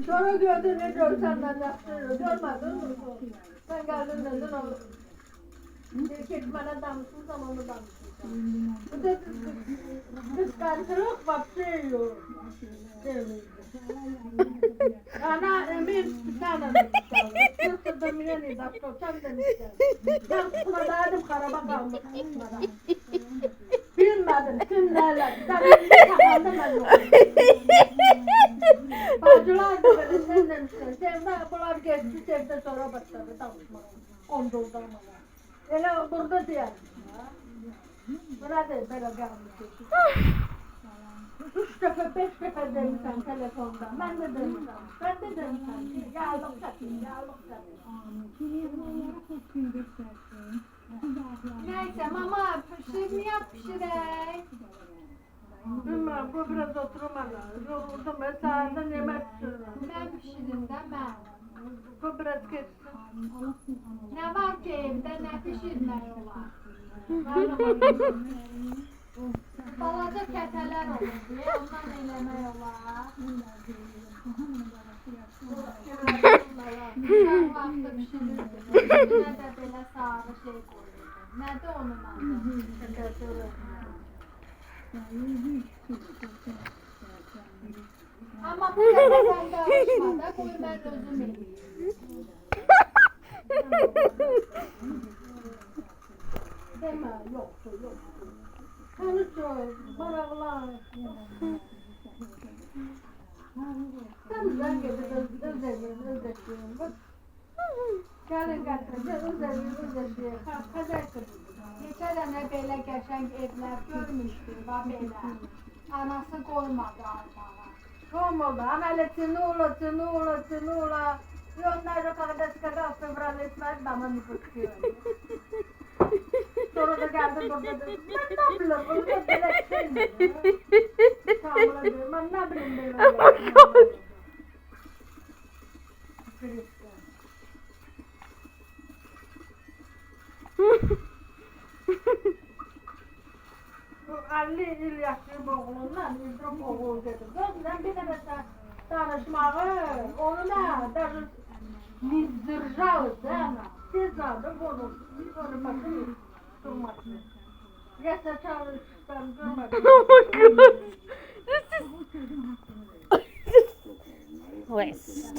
Sonra gördün ne görsenden yaptığını görmedin mi? Sen geldin dedin o erkek bana damsın zamanı damsın. Bu da kıskançlık bakıyor. Ana emin bir tane de tutalım. Sırtı da mineni de tutalım demişler. Ben kutmadaydım karaba kalmak kutmadan. Bilmedim kimlerle. Tabii takandım ben yok. Bacılar da böyle sen demişler. Sevda bunlar geçti sevde sonra başladı tanışmaya. Ondurdanmaya. Öyle burada diyelim. Burada böyle gelmiş. Üç defa beş defa demişim telefonda. Ben de demişim. Ben de demişim. Yağlık satayım, yağlık satayım. Neyse mama pişir yap pişirey. Bilmem bu biraz oturmalı. Yoruldum ben sağdan yemek pişiririm. Ben pişirim de ben. Bu biraz geçsin. Ne var ki evde ne pişirmək olar? Balaca kətələr olur deyə ondan eləmək olar. Uşaq vaxtı pişirirdi. Nə də belə sarı şey qoyurdu. Nədir onun adı? Amma bu dəfə sən qarışma da, qoy mən özüm eləyim. Deme yoktu yoktu. Konuşuyor maraqlar. Sen gibi özleşiyorum. Bak. Gelin getireceğiz özleşiyor. Kader kızı. Neçə dənə belə qəşəng evlər görmüşdü, bax belə. Anası qoymadı armağa. Olmadı. Amele tınula. Yonlarda kadar çıkardı fevral etmez damın nüfusu. Sonra da geldi burada dedi. Ben ne bileyim burada böyle şey mi? Tamam dedi. Ben ne bileyim böyle. Bu 50 yıl yaşlı bu oğlunla İzrop oğul dedi. Ben bir de mesela tanışmağı onunla даже не сдержалась, да, она. Все знали, вот он пошли турматные. Я сначала там турматные. Oh my god. This is West.